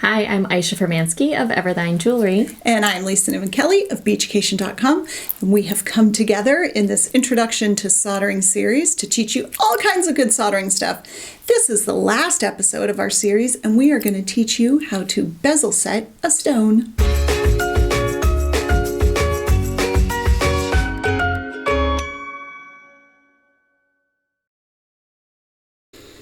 Hi, I'm Aisha Fermansky of Everthine Jewelry. And I'm Lisa Newman Kelly of Beachucation.com. And we have come together in this Introduction to Soldering Series to teach you all kinds of good soldering stuff. This is the last episode of our series, and we are going to teach you how to bezel set a stone.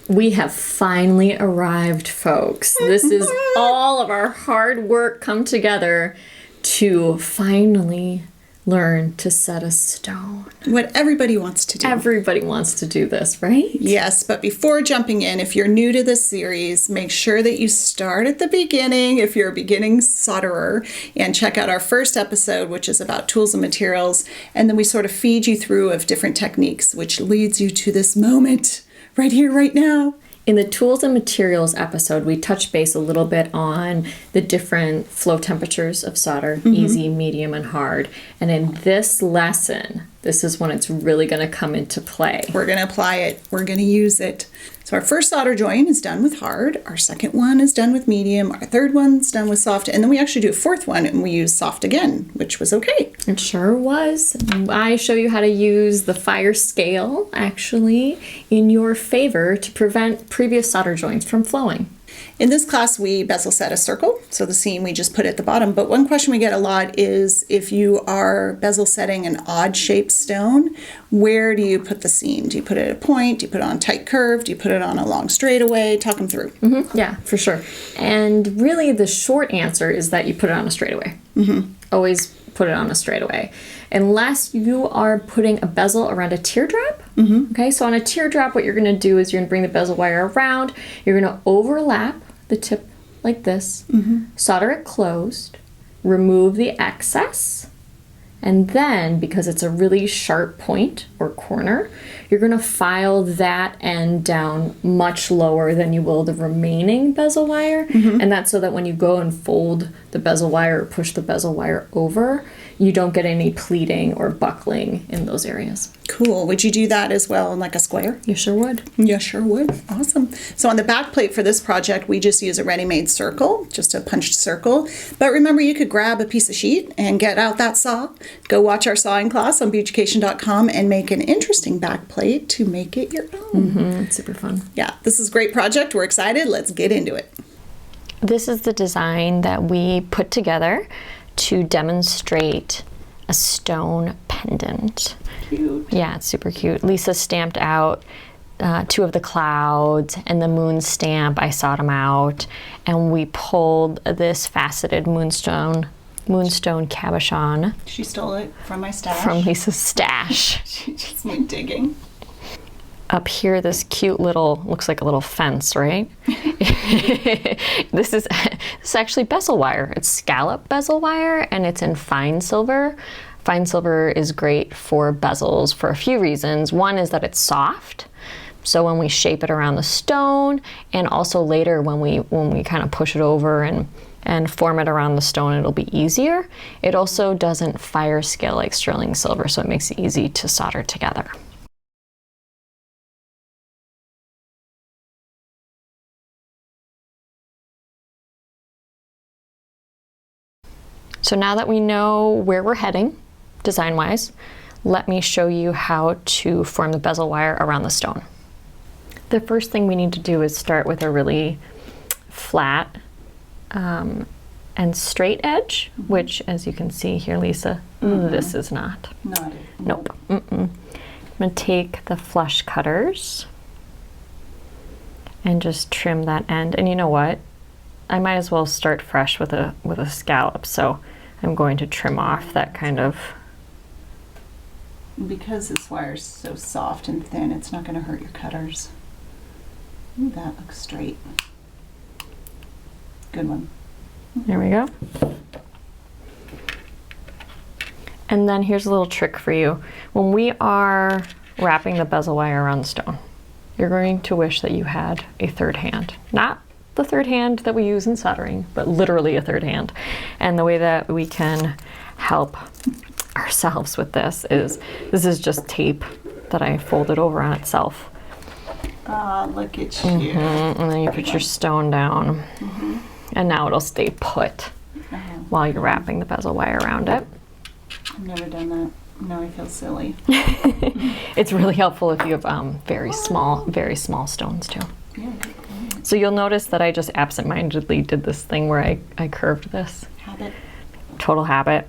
We have finally arrived, folks. This is all of our hard work come together to finally learn to set a stone. What everybody wants to do. Everybody wants to do this, right? Yes, but before jumping in, if you're new to this series, make sure that you start at the beginning if you're a beginning solderer and check out our first episode, which is about tools and materials. And then we sort of feed you through of different techniques, which leads you to this moment right here, right now. In the tools and materials episode, we touched base a little bit on the different flow temperatures of solder, easy, medium, and hard. And in this lesson, this is when it's really going to come into play. We're going to apply it. We're going to use it. So our first solder joint is done with hard. Our second one is done with medium. Our third one's done with soft. And then we actually do a fourth one and we use soft again, which was okay. It sure was. I show you how to use the fire scale, actually, in your favor to prevent previous solder joints from flowing. In this class, we bezel set a circle, so the seam we just put at the bottom. But one question we get a lot is if you are bezel setting an odd-shaped stone, where do you put the seam? Do you put it at a point? Do you put it on a tight curve? Do you put it on a long straightaway? Talk them through. Yeah, for sure. And really, the short answer is that you put it on a straightaway. Always put it on a straightaway. Unless you are putting a bezel around a teardrop. Okay, so on a teardrop, what you're going to do is you're going to bring the bezel wire around. You're going to overlap the tip like this, solder it closed, remove the excess, and then, because it's a really sharp point or corner, you're going to file that end down much lower than you will the remaining bezel wire. And that's so that when you go and fold the bezel wire or push the bezel wire over, you don't get any pleating or buckling in those areas. Cool. Would you do that as well in like a square? You sure would. You sure would. Awesome. So on the back plate for this project, we just use a ready-made circle, just a punched circle. But remember, you could grab a piece of sheet and get out that saw. Go watch our sawing class on Beachucation.com and make an interesting back plate to make it your own. It's super fun. Yeah, this is a great project. We're excited. Let's get into it. This is the design that we put together to demonstrate a stone pendant. Cute. Yeah, it's super cute. Lisa stamped out two of the clouds and the moon stamp. I sawed them out, and we pulled this faceted moonstone cabochon. She stole it from my stash. From Lisa's stash. She just went digging. Up here, this cute little, looks like a little fence, right? This is actually bezel wire. It's scallop bezel wire, and it's in fine silver. Fine silver is great for bezels for a few reasons. One is that it's soft, so when we shape it around the stone, and also later when we kind of push it over and form it around the stone, it'll be easier. It also doesn't fire scale like sterling silver, so it makes it easy to solder together. So now that we know where we're heading, design-wise, let me show you how to form the bezel wire around the stone. The first thing we need to do is start with a really flat and straight edge, which, as you can see here, Lisa, this is not. Not it. Nope. I'm going to take the flush cutters and just trim that end. And you know what? I might as well start fresh with a scallop, so I'm going to trim off that kind of. Because this wire is so soft and thin, it's not going to hurt your cutters. Ooh, that looks straight. Good one. There we go. And then here's a little trick for you. When we are wrapping the bezel wire around the stone, you're going to wish that you had a third hand. Not the third hand that we use in soldering, but literally a third hand. And the way that we can help ourselves with this is just tape that I folded over on itself. Ah, look at you. And then you put your stone down. And now it'll stay put while you're wrapping the bezel wire around it. I've never done that. Now I feel silly. It's really helpful if you have very small stones too. Yeah, good point. So you'll notice that I just absentmindedly did this thing where I curved this. Habit. Total habit.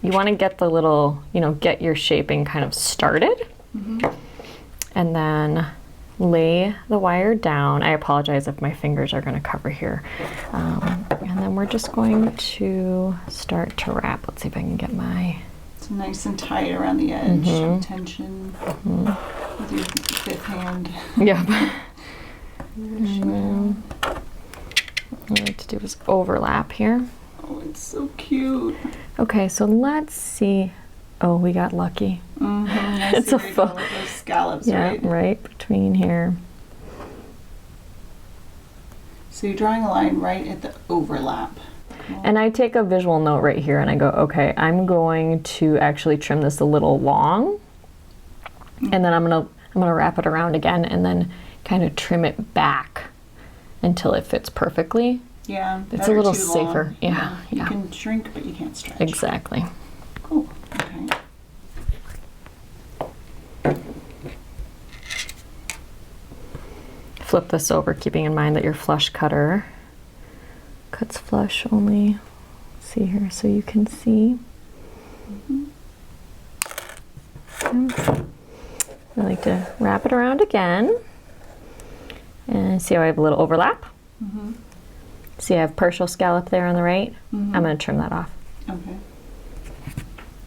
You want to get the little, get your shaping kind of started. And then lay the wire down. I apologize if my fingers are going to cover here. And then we're just going to start to wrap. Let's see if I can get my... It's nice and tight around the edge. Tension with your fifth hand. Yep. What I like to do is overlap here. Oh, it's so cute. Okay, so let's see. Oh, we got lucky. It's a full. Those scallops, Yeah, right? right between here. So you're drawing a line right at the overlap. Cool. And I take a visual note right here and I go, okay, I'm going to actually trim this a little long. And then I'm gonna wrap it around again and then kind of trim it back until it fits perfectly. Yeah, it's a little too safer. Long. Yeah. You can shrink, but you can't stretch. Exactly. Cool. Okay. Flip this over, keeping in mind that your flush cutter cuts flush only. Let's see here, so you can see. I like to wrap it around again, and see how I have a little overlap. See, I have partial scallop there on the right. I'm going to trim that off. Okay.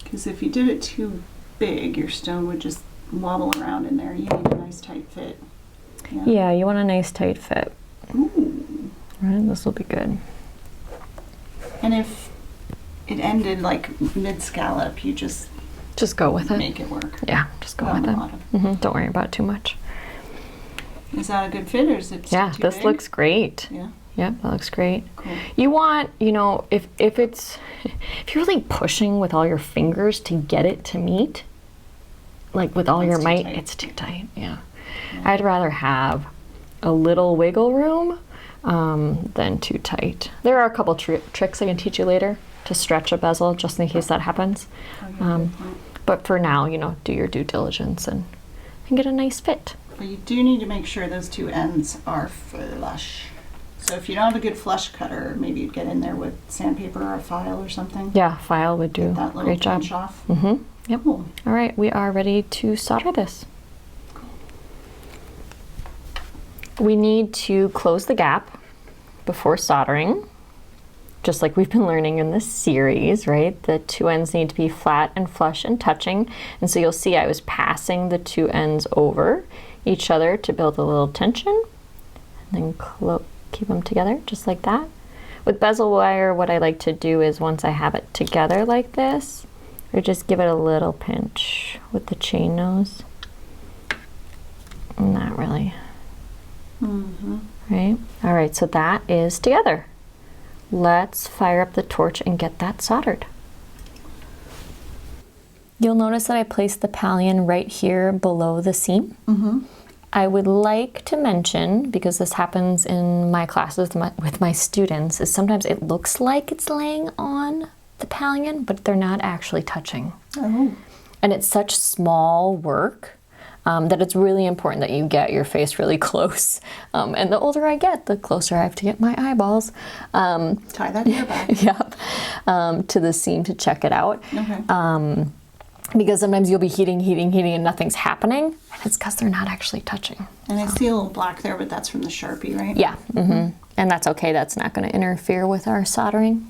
Because if you did it too big, your stone would just wobble around in there. You need a nice tight fit. Yeah, you want a nice tight fit. Ooh. Right, this will be good. And if it ended like mid scallop, you just go with it. Make it work. Yeah, just go with it. Don't worry about it too much. Is that a good fit, or is it yeah, too this big? looks great. Yeah. Yep, that looks great. Cool. You want, if you're really pushing with all your fingers to get it to meet, like with all your might, it's too tight. Yeah. I'd rather have a little wiggle room than too tight. There are a couple tricks I can teach you later to stretch a bezel, just in case that happens. But for now, do your due diligence and get a nice fit. But you do need to make sure those two ends are flush. So if you don't have a good flush cutter, maybe you'd get in there with sandpaper or a file or something. Yeah, file would do that little great job. pinch off. Yep. Cool. All right, we are ready to solder this. We need to close the gap before soldering, just like we've been learning in this series, right? The two ends need to be flat and flush and touching. And so you'll see I was passing the two ends over each other to build a little tension, and then keep them together just like that. With bezel wire, what I like to do is once I have it together like this, or just give it a little pinch with the chain nose. Not really. Right? All right, so that is together. Let's fire up the torch and get that soldered. You'll notice that I placed the pallion right here below the seam. I would like to mention, because this happens in my classes with my students, is sometimes it looks like it's laying on the pallion, but they're not actually touching. And it's such small work that it's really important that you get your face really close. And the older I get, the closer I have to get my eyeballs. Tie that to your back. Yep. To the seam to check it out. Okay. Because sometimes you'll be heating, and nothing's happening. And it's because they're not actually touching. And I see a little black there, but that's from the Sharpie, right? Yeah. And that's okay. That's not going to interfere with our soldering.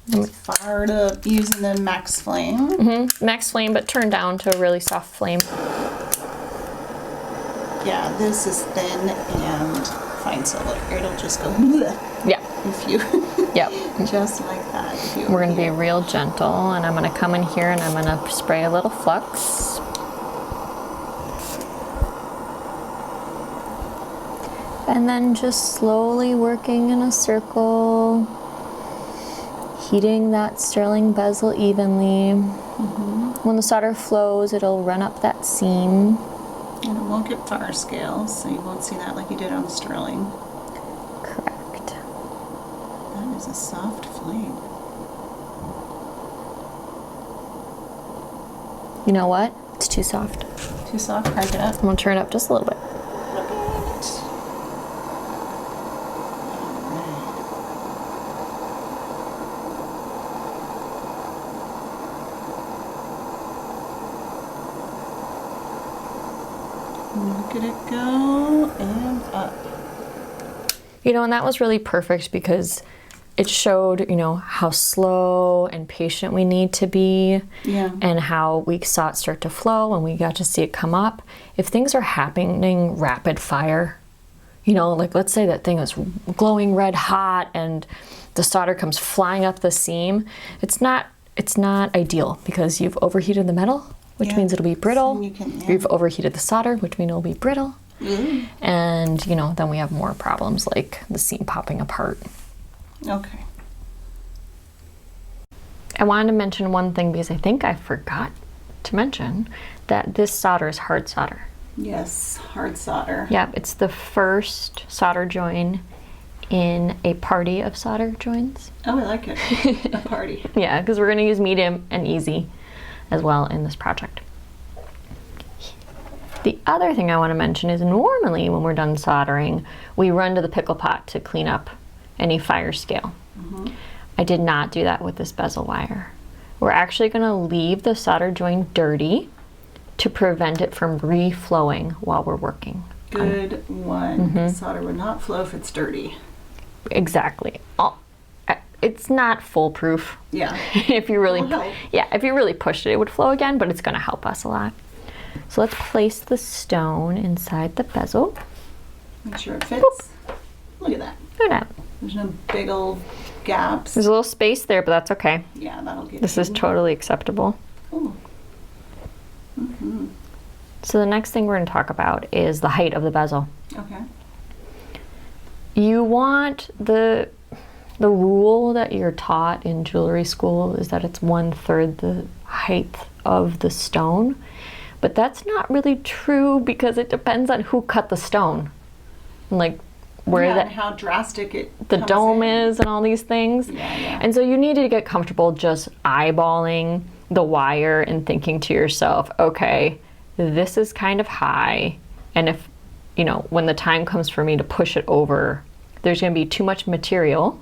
It's fired up using the max flame. Max flame, but turn down to a really soft flame. Yeah, this is thin and fine silver. It'll just go bleh Yeah. if you Yep. just like that. If you We're going to be real gentle, and I'm going to come in here and I'm going to spray a little flux. And then just slowly working in a circle, heating that sterling bezel evenly. When the solder flows, it'll run up that seam. And it won't get fire scales, so you won't see that like you did on the sterling. Correct. That is a soft flame. You know what? It's too soft. Too soft? Crank it up. I'm gonna turn it up just a little bit. Look at it go and up. You know, and that was really perfect because it showed, you know, how slow and patient we need to be. Yeah. And how we saw it start to flow and we got to see it come up. If things are happening rapid fire, you know, like let's say that thing is glowing red hot and the solder comes flying up the seam, it's not ideal because you've overheated the metal, which means it'll be brittle. You've overheated the solder, which means it'll be brittle. Mm. And, you know, then we have more problems like the seam popping apart. Okay. I wanted to mention one thing because I think I forgot to mention that this solder is hard solder. Yes, hard solder. Yep, it's the first solder join in a party of solder joins. Oh, I like it. A party. Yeah, because we're going to use medium and easy as well in this project. The other thing I want to mention is normally when we're done soldering, we run to the pickle pot to clean up any fire scale. Mm-hmm. I did not do that with this bezel wire. We're actually going to leave the solder joint dirty to prevent it from reflowing while we're working. Good one. Mm-hmm. Solder would not flow if it's dirty. Exactly. It's not foolproof. Yeah. If you really pushed it, it would flow again, but it's going to help us a lot. So let's place the stone inside the bezel. Make sure it fits. Boop. Look at that. Look at that. There's no big old gaps. There's a little space there, but that's okay. Yeah, that'll get This is totally acceptable. Ooh. Mm-hmm. So the next thing we're going to talk about is the height of the bezel. Okay. You want the rule that you're taught in jewelry school is that it's 1/3 the height of the stone. But that's not really true because it depends on who cut the stone. Like where and how drastic the dome is and all these things. Yeah. And so you need to get comfortable just eyeballing the wire and thinking to yourself, okay, this is kind of high. And if, you know, when the time comes for me to push it over, there's going to be too much material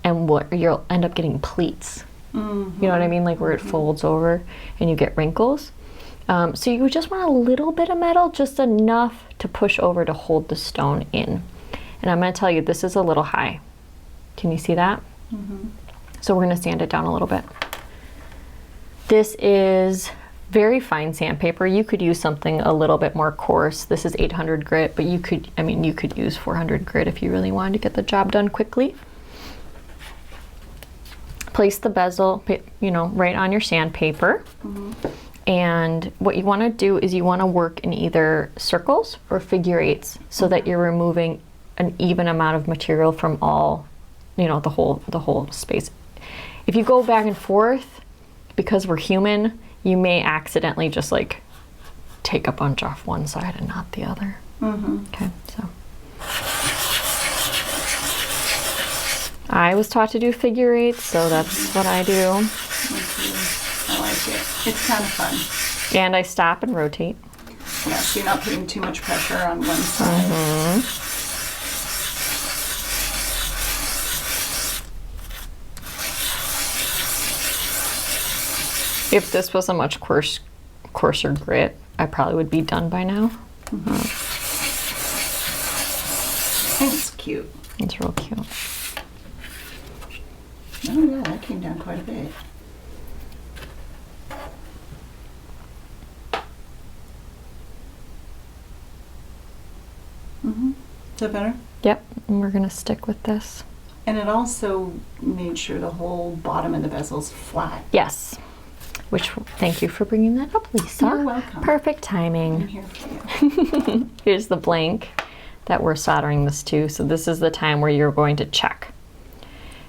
and you'll end up getting pleats. Mm-hmm. You know what I mean? Like where it folds over and you get wrinkles. So you just want a little bit of metal, just enough to push over to hold the stone in. And I'm going to tell you, this is a little high. Can you see that? Mm-hmm. So we're going to sand it down a little bit. This is very fine sandpaper. You could use something a little bit more coarse. This is 800 grit, but you could use 400 grit if you really wanted to get the job done quickly. Place the bezel, you know, right on your sandpaper. Mm-hmm. And what you want to do is you want to work in either circles or figure eights so that you're removing an even amount of material from all, you know, the whole space. If you go back and forth, because we're human, you may accidentally just like take a bunch off one side and not the other. Mm-hmm. Okay, so. I was taught to do figure eights, so that's what I do. I like it. It's kind of fun. And I stop and rotate. Yeah, so you're not putting too much pressure on one side. Mm-hmm. If this was a much coarser grit, I probably would be done by now. Mm-hmm. It's cute. It's real cute. Oh yeah, that came down quite a bit. Mm-hmm. Is that better? Yep, and we're gonna stick with this. And it also made sure the whole bottom of the bezel's flat. Yes. Which, thank you for bringing that up, Lisa. You're welcome. Perfect timing. I'm here for you. Here's the blank that we're soldering this to. So this is the time where you're going to check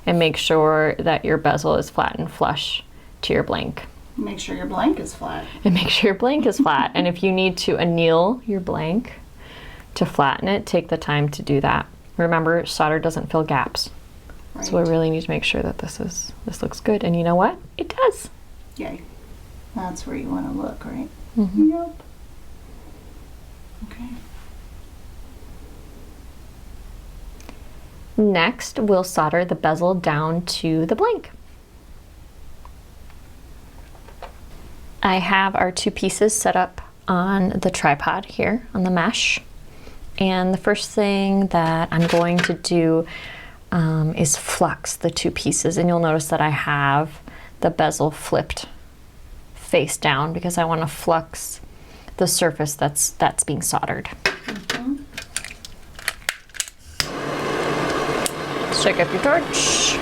and make sure that your bezel is flat and flush to your blank. Make sure your blank is flat. And make sure your blank is flat. And if you need to anneal your blank to flatten it, take the time to do that. Remember, solder doesn't fill gaps. Right. So we really need to make sure that this looks good. And you know what? It does. Yay. That's where you want to look, right? Mm-hmm. Yep. Okay. Next, we'll solder the bezel down to the blank. I have our 2 pieces set up on the tripod here on the mesh. And the first thing that I'm going to do is flux the 2 pieces. And you'll notice that I have the bezel flipped face down because I want to flux the surface that's being soldered. Mm-hmm. Shake up your torch.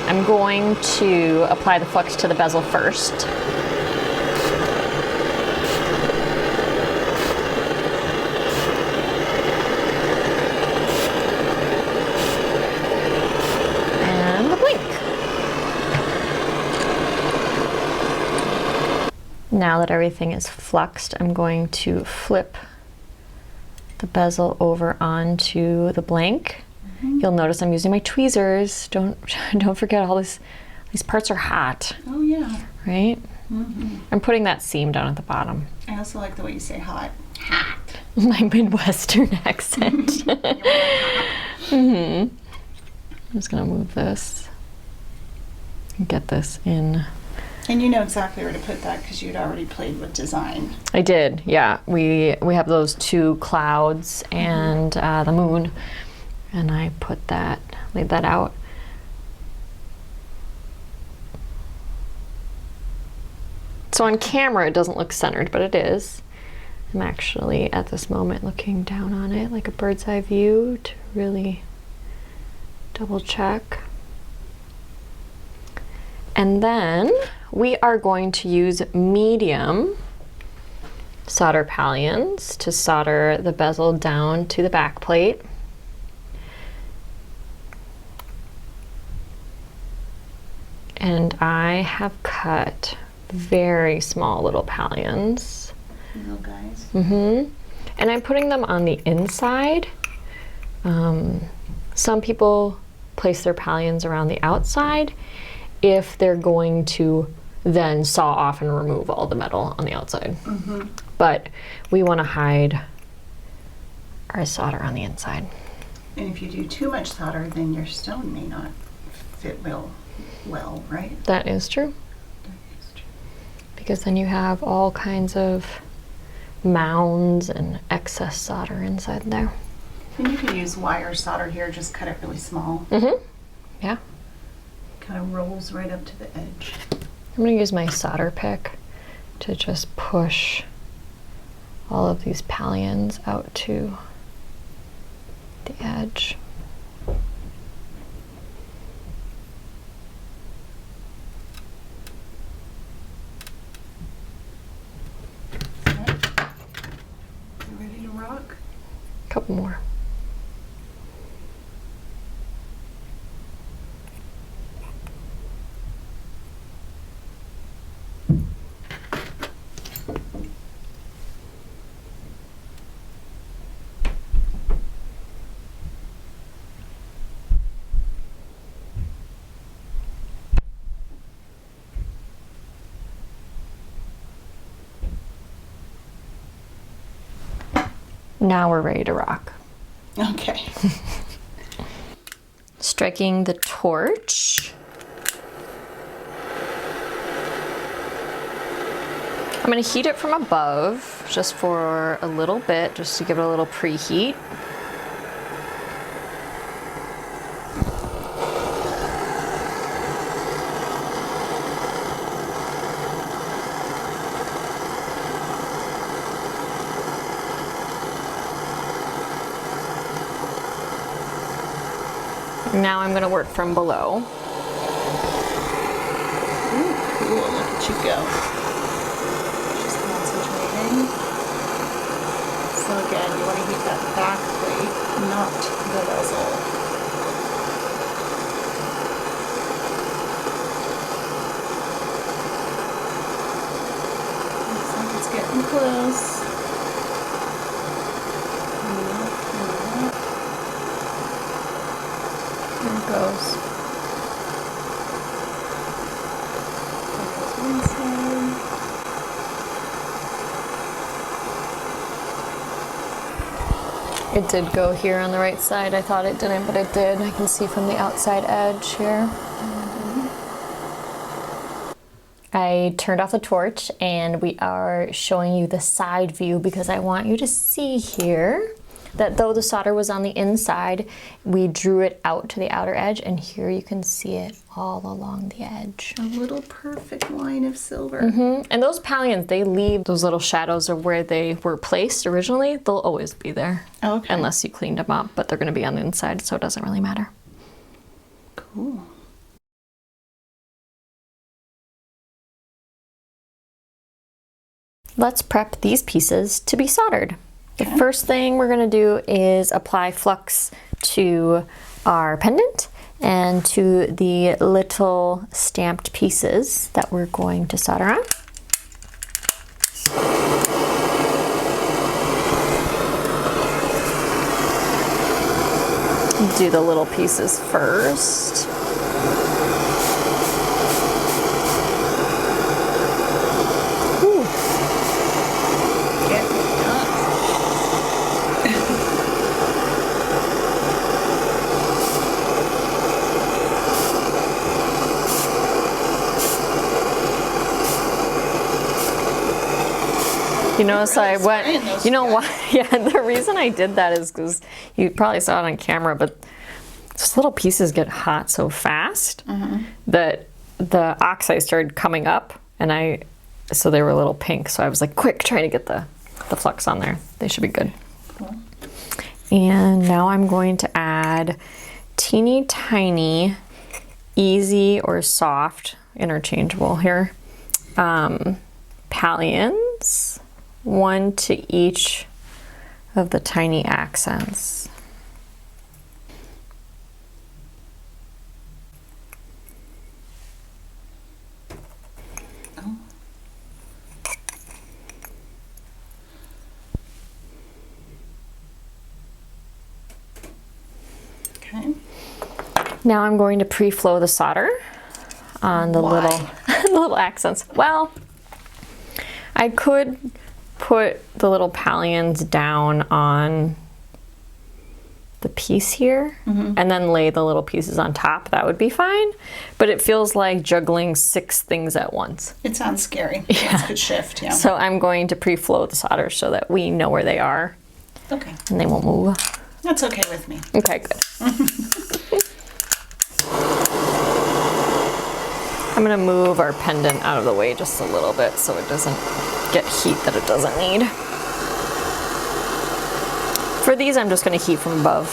I'm going to apply the flux to the bezel first. And the blink. Now that everything is fluxed, I'm going to flip the bezel over onto the blank. You'll notice I'm using my tweezers. Don't forget all these parts are hot. Oh yeah. Right? Mm-hmm. I'm putting that seam down at the bottom. I also like the way you say hot. Hot. My Midwestern accent. Mm-hmm. I'm just gonna move this and get this in. And you know exactly where to put that because you'd already played with design. I did, yeah. We have those 2 clouds and the moon. And I laid that out. So on camera it doesn't look centered, but it is. I'm actually at this moment looking down on it like a bird's eye view to really double check. And then we are going to use medium solder Pallions to solder the bezel down to the back plate. And I have cut very small little Pallions. Little guys. Mm-hmm. And I'm putting them on the inside. Some people place their Pallions around the outside if they're going to then saw off and remove all the metal on the outside. Mm-hmm. But we want to hide our solder on the inside. And if you do too much solder, then your stone may not fit real well, right? That is true. That is true. Because then you have all kinds of mounds and excess solder inside there. And you can use wire solder here, just cut it really small. Mm-hmm. Yeah. Kind of rolls right up to the edge. I'm going to use my solder pick to just push all of these Pallions out to the edge. You ready to rock? A couple more. Now we're ready to rock. Okay. Striking the torch. I'm going to heat it from above just for a little bit, just to give it a little preheat. Now I'm going to work from below. Ooh, cool. Look at you go. Just concentrating. So again, you want to heat that back plate, not the bezel. Looks like it's getting close. There it goes. It did go here on the right side. I thought it didn't, but it did. I can see from the outside edge here. I turned off the torch and we are showing you the side view because I want you to see here that though the solder was on the inside, we drew it out to the outer edge, and here you can see it all along the edge. A little perfect line of silver. And those Pallions, they leave those little shadows of where they were placed originally. They'll always be there. Okay. Unless you cleaned them up, but they're going to be on the inside, so it doesn't really matter. Cool. Let's prep these pieces to be soldered. The first thing we're going to do is apply flux to our pendant and to the little stamped pieces that we're going to solder on. Do the little pieces first. You notice I went, you know why? Yeah, the reason I did that is because you probably saw it on camera, but those little pieces get hot so fast that the oxide started coming up, and so they were a little pink. So I was like, quick, trying to get the flux on there. They should be good. Cool. And now I'm going to add teeny tiny, easy or soft, interchangeable here, Pallions. One to each of the tiny accents. Oh. Okay. Now I'm going to pre-flow the solder on the little accents. Well, I could put the little Pallions down on the piece here and then lay the little pieces on top. That would be fine, but it feels like juggling 6 things at once. It sounds scary. Yeah. That's a good shift, yeah. So I'm going to pre-flow the solder so that we know where they are. Okay. And they won't move. That's okay with me. Okay, good. I'm gonna move our pendant out of the way just a little bit so it doesn't get heat that it doesn't need. For these, I'm just gonna heat from above.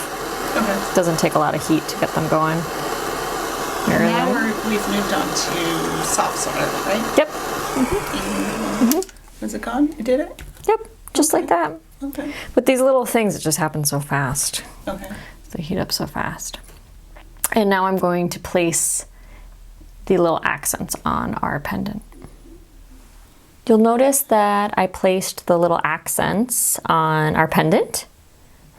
Okay. It doesn't take a lot of heat to get them going. Now we've moved on to soft solder, right? Yep. Was it gone? You did it? Yep, just like that. Okay. With these little things, it just happens so fast. Okay. They heat up so fast. And now I'm going to place the little accents on our pendant. You'll notice that I placed the little accents on our pendant,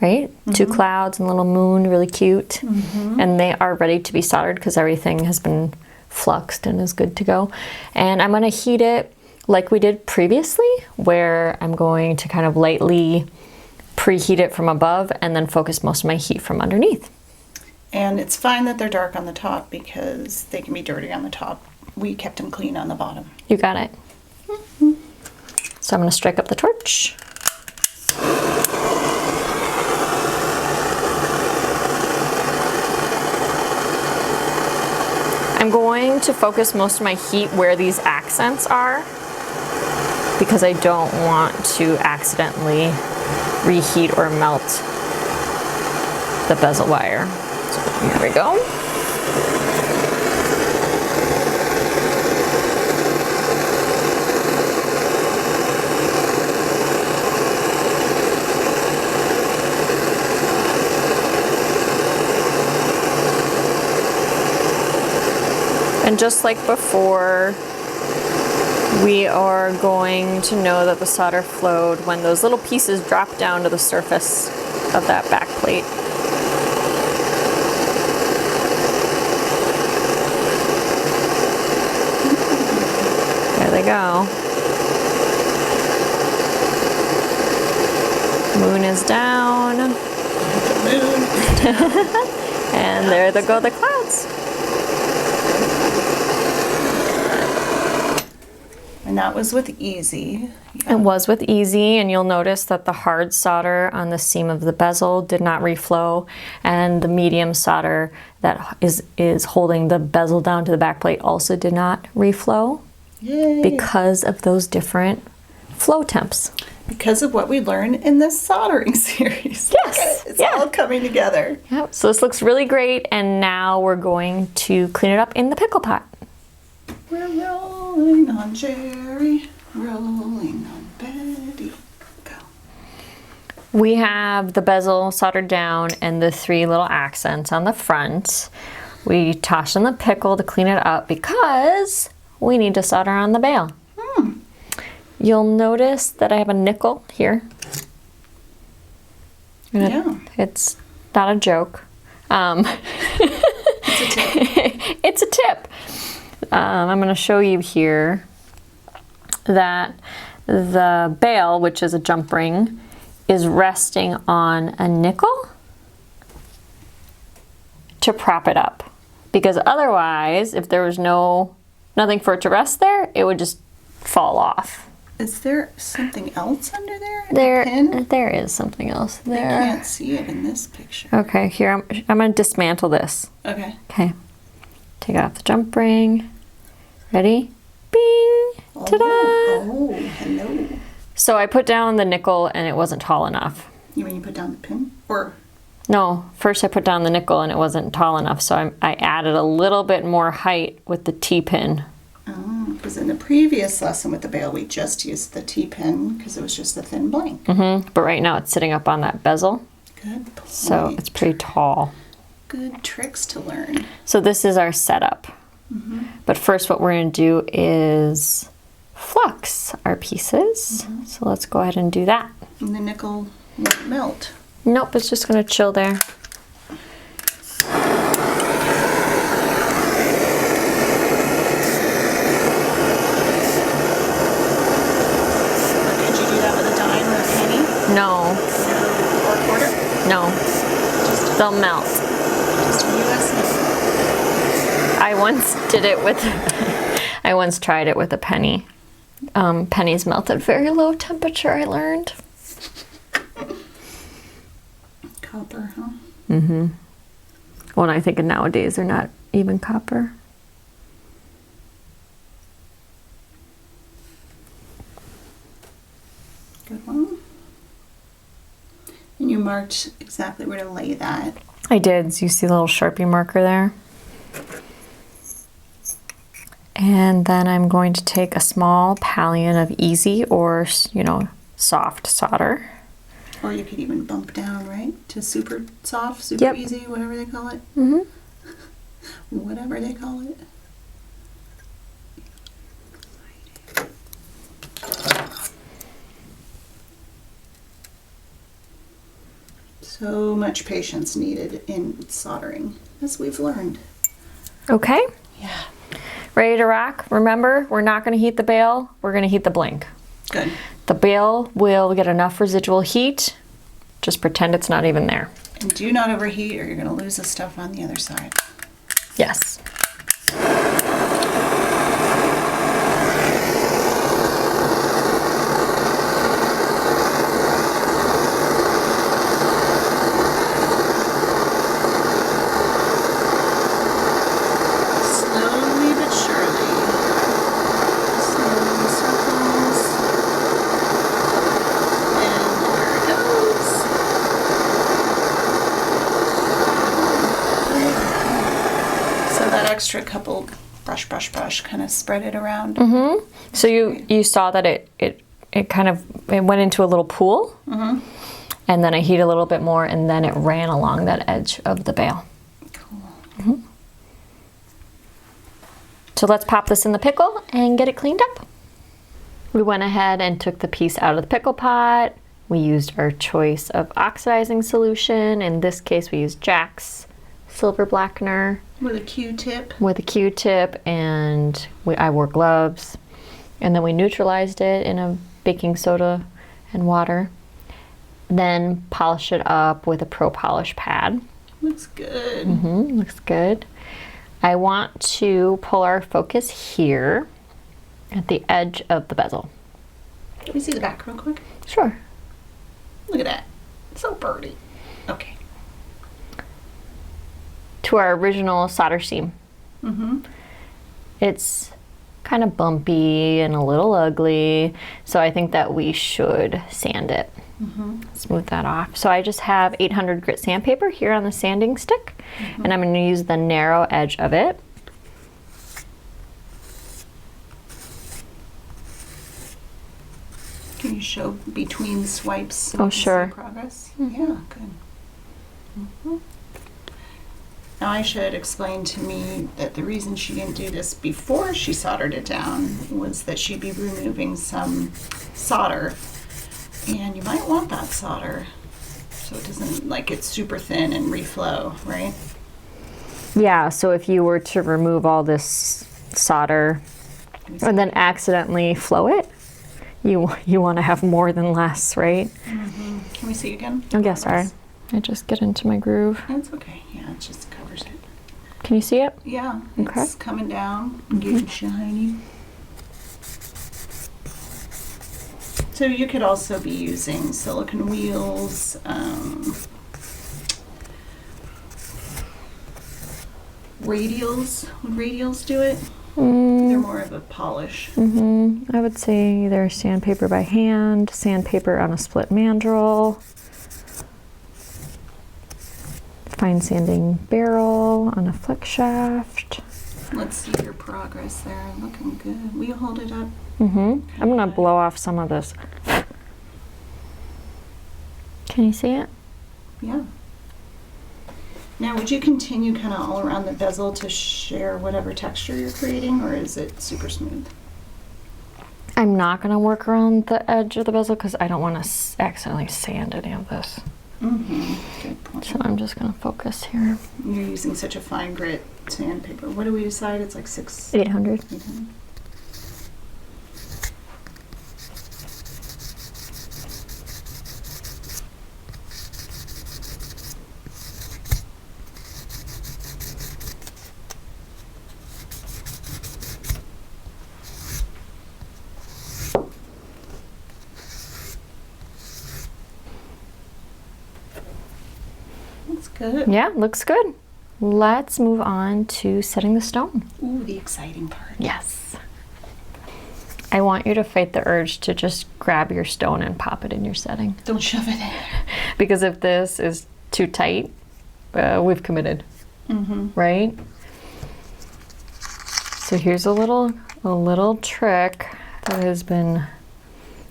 right? 2 clouds and a little moon, really cute. And they are ready to be soldered because everything has been fluxed and is good to go. And I'm gonna heat it like we did previously, where I'm going to kind of lightly preheat it from above and then focus most of my heat from underneath. And it's fine that they're dark on the top because they can be dirty on the top. We kept them clean on the bottom. You got it. So I'm going to strike up the torch. I'm going to focus most of my heat where these accents are because I don't want to accidentally reheat or melt the bezel wire. So here we go. And just like before, we are going to know that the solder flowed when those little pieces drop down to the surface of that back plate. they go. Moon is down. The moon. And there they go, the clouds. And that was with easy. It was with easy, and you'll notice that the hard solder on the seam of the bezel did not reflow, and the medium solder that is holding the bezel down to the back plate also did not reflow. Yay. Because of those different flow temps. Because of what we learned in the soldering series. Yes. It's all coming together. Yep. So this looks really great, and now we're going to clean it up in the pickle pot. We're rolling on Jerry, rolling on Betty. Go. We have the bezel soldered down and the 3 little accents on the front. We toss in the pickle to clean it up because we need to solder on the bail. You'll notice that I have a nickel here. Yeah. It's not a joke. It's a tip. It's a tip. I'm going to show you here that the bail, which is a jump ring, is resting on a nickel to prop it up. Because otherwise, if there was nothing for it to rest there, it would just fall off. Is there something else under there? There is something else there. I can't see it in this picture. Okay, here, I'm going to dismantle this. Okay. Okay. Take off the jump ring. Ready? Bing! Ta-da! Oh, hello. So I put down the nickel and it wasn't tall enough. You mean you put down the pin? Or? No, first I put down the nickel and it wasn't tall enough, so I added a little bit more height with the T-pin. Oh, because in the previous lesson with the bail, we just used the T-pin because it was just a thin blank. But right now it's sitting up on that bezel, Good point. so it's pretty tall. Good tricks to learn. So this is our setup. But first what we're going to do is flux our pieces. So let's go ahead and do that. And the nickel won't melt. Nope, it's just going to chill there. Could you do that with a dime or a penny? No, Or a quarter? no, they'll melt. Just US nickel. I once did it with, I once tried it with a penny. Pennies melt at very low temperature, I learned. Copper, huh? Well, I think nowadays they're not even copper. Good one. And you marked exactly where to lay that. I did. So you see the little Sharpie marker there? And then I'm going to take a small pallion of easy or, soft solder. Or you could even bump down, right? To super soft, super easy, whatever they call it. Whatever they call it. So much patience needed in soldering, as we've learned. Okay. Yeah. Ready to rock? Remember, we're not going to heat the bail. We're going to heat the blank. Good. The bail will get enough residual heat. Just pretend it's not even there. And do not overheat or you're going to lose the stuff on the other side. Yes. Slowly but surely. Slowly circles. And there it goes. So that extra couple brush, kind of spread it around. So you saw that it went into a little pool. And then I heat a little bit more, and then it ran along that edge of the bail. Cool. So let's pop this in the pickle and get it cleaned up. We went ahead and took the piece out of the pickle pot. We used our choice of oxidizing solution. In this case, we used Jack's silver blackener With a Q-tip. with a Q-tip, and I wore gloves. And then we neutralized it in a baking soda and water. Then polish it up with a Pro Polish pad. Looks good. Looks good. I want to pull our focus here at the edge of the bezel. Can we see the back real quick? Sure. Look at that. So pretty. Okay. To our original solder seam. It's kind of bumpy and a little ugly, so I think that we should sand it. Smooth that off. So I just have 800 grit sandpaper here on the sanding stick, and I'm going to use the narrow edge of it. Can you show between swipes? So Oh, we can see sure. progress? Yeah, good. Now I should explain to me that the reason she didn't do this before she soldered it down was that she'd be removing some solder. And you might want that solder so it doesn't like get super thin and reflow, right? Yeah, so if you were to remove all this solder and then accidentally flow it, you want to have more than less, right? Can we see again? Oh, yeah, sorry. I just get into my groove. That's okay. Yeah, it just covers it. Can you see it? Yeah, Okay. it's coming down and getting shiny. So you could also be using silicone wheels, radials. Would radials do it? They're more of a polish. I would say either sandpaper by hand, sandpaper on a split mandrel, fine sanding barrel on a flex shaft. Let's see your progress there. Looking good. Will you hold it up? I'm gonna blow off some of this. Can you see it? Yeah. Now, would you continue kind of all around the bezel to share whatever texture you're creating, or is it super smooth? I'm not gonna work around the edge of the bezel because I don't want to accidentally sand any of this. Good point. So I'm just gonna focus here. You're using such a fine grit sandpaper. What do we decide? It's like 800. 800. That's good. Yeah, looks good. Let's move on to setting the stone. Ooh, the exciting part. Yes. I want you to fight the urge to just grab your stone and pop it in your setting. Don't shove it in. Because if this is too tight, we've committed, right? So here's a little trick that has been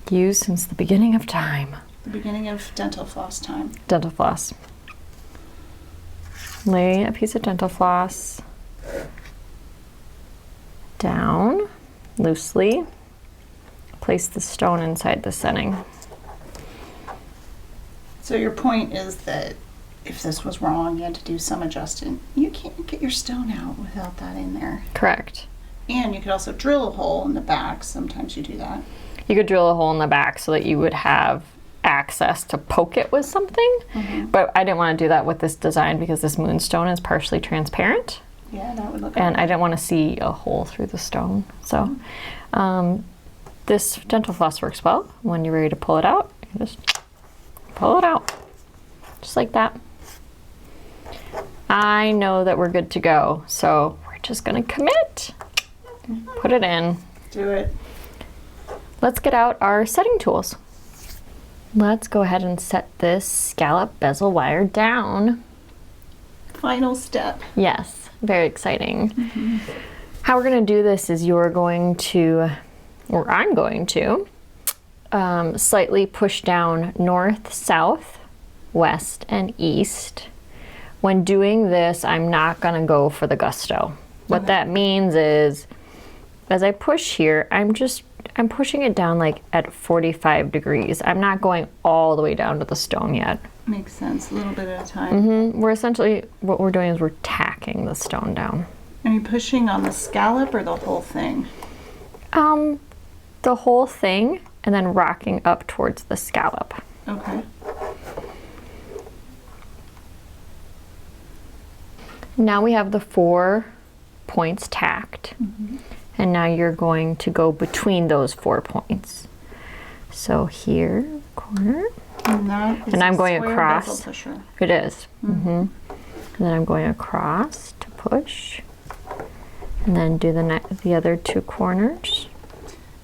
used since the beginning of time. The beginning of dental floss time. Dental floss. Lay a piece of dental floss down loosely. Place the stone inside the setting. So your point is that if this was wrong, you had to do some adjusting. You can't get your stone out without that in there. Correct. And you could also drill a hole in the back. Sometimes you do that. You could drill a hole in the back so that you would have access to poke it with something, but I didn't want to do that with this design because this moonstone is partially transparent. Yeah, that would look And good. I didn't want to see a hole through the stone. So this dental floss works well. When you're ready to pull it out, you can just pull it out. Just like that. I know that we're good to go, so we're just gonna commit. Put it in. Do it. Let's get out our setting tools. Let's go ahead and set this scallop bezel wire down. Final step. Yes, very exciting. How we're going to do this is you're going to, or I'm going to, slightly push down north, south, west, and east. When doing this, I'm not going to go for the gusto. What that means is, as I push here, I'm pushing it down like at 45 degrees. I'm not going all the way down to the stone yet. Makes sense. A little bit at a time. We're essentially, what we're doing is we're tacking the stone down. Are you pushing on the scallop or the whole thing? the whole thing and then rocking up towards the scallop. Okay. Now we have the 4 points tacked. And now you're going to go between those 4 points. So here, corner. And I'm going square across. bezel pusher. It is. And then I'm going across to push. And then do the other 2 corners.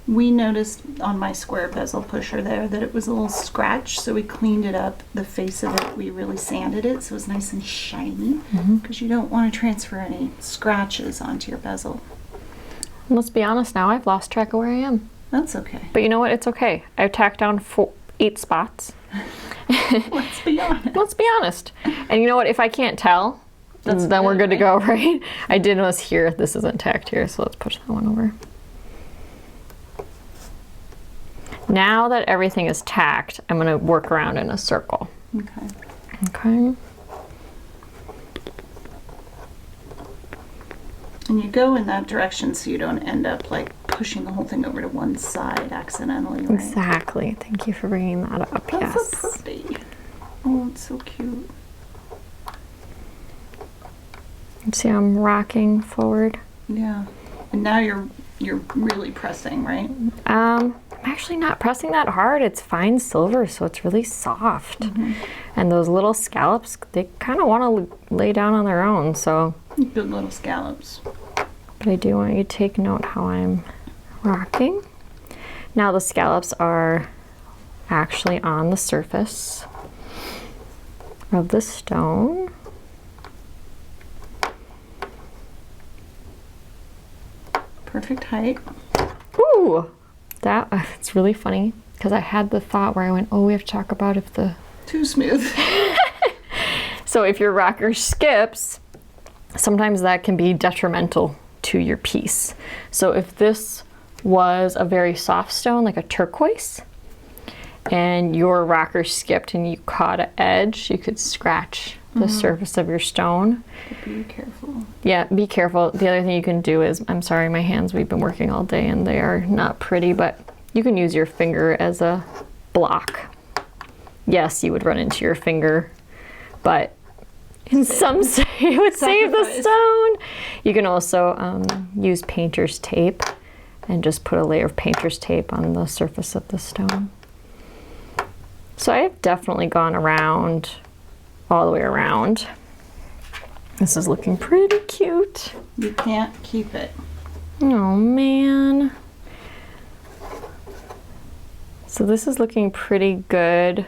We noticed on my square bezel pusher there that it was a little scratch, so we cleaned it up. The face of it, we really sanded it so it was nice and shiny, because you don't want to transfer any scratches onto your bezel. Let's be honest now, I've lost track of where I am. That's okay. But you know what? It's okay. I've tacked down 8 spots. Let's be honest. Let's be honest. And you know what? If I can't tell, then we're good to go, right? I did notice here, this isn't tacked here, so let's push that one over. Now that everything is tacked, I'm going to work around in a circle. Okay. Okay. And you go in that direction so you don't end up like pushing the whole thing over to one side accidentally, right? Exactly. Thank you for bringing that up. That's Yes. so pretty. Oh, it's so cute. See, I'm rocking forward. Yeah. And now you're really pressing, right? I'm actually not pressing that hard. It's fine silver, so it's really soft. And those little scallops, they kind of want to lay down on their own, so. Good little scallops. But I do want you to take note how I'm rocking. Now the scallops are actually on the surface of the stone. Perfect height. Ooh, that it's really funny because I had the thought where I went, oh, we have to talk about if the Too smooth. so if your rocker skips, sometimes that can be detrimental to your piece. So if this was a very soft stone, like a turquoise, and your rocker skipped and you caught an edge, you could scratch the surface of your stone. But be careful. Yeah, be careful. The other thing you can do is, I'm sorry, my hands, we've been working all day and they are not pretty, but you can use your finger as a block. Yes, you would run into your finger, but in some it would save the stone. You can also use painter's tape and just put a layer of painter's tape on the surface of the stone. So I've definitely gone around, all the way around. This is looking pretty cute. You can't keep it. Oh man. So this is looking pretty good.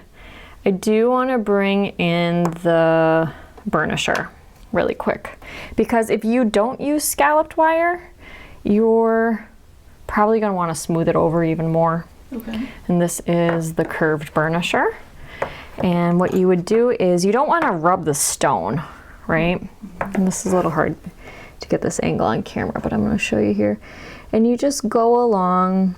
I do want to bring in the burnisher really quick, because if you don't use scalloped wire, you're probably going to want to smooth it over even more. Okay. And this is the curved burnisher. And what you would do is, you don't want to rub the stone, right? And this is a little hard to get this angle on camera, but I'm going to show you here. And you just go along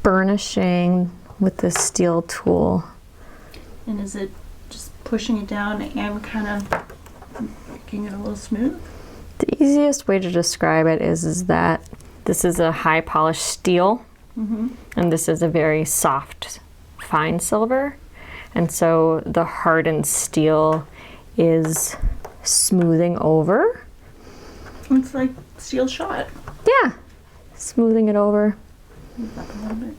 burnishing with this steel tool. And is it just pushing it down and kind of making it a little smooth? The easiest way to describe it is that this is a high polished steel, and this is a very soft, fine silver. And so the hardened steel is smoothing over. It's like steel shot. Yeah, smoothing it over. Move up a little bit.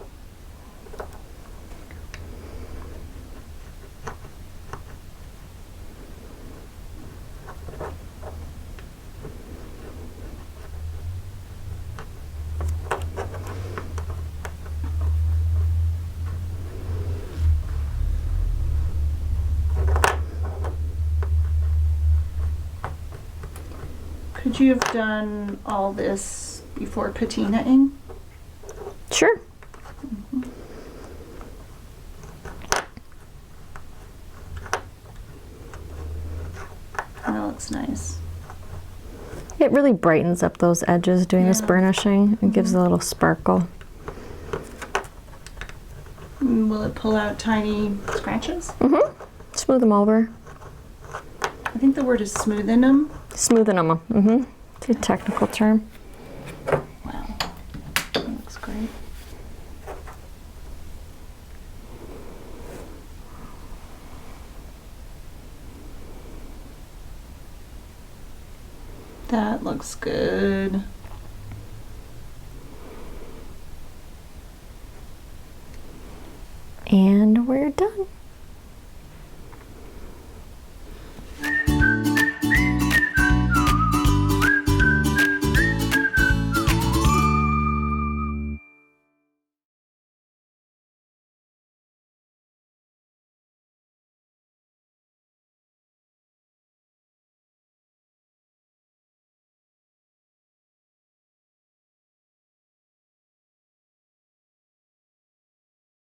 Could you have done all this before patinaing? Sure. That looks nice. It really brightens up those edges doing this burnishing. It gives a little sparkle. Will it pull out tiny scratches? Smooth them over. I think the word is smoothing them. Smoothing them. It's a technical term. Wow. That looks good. And we're done.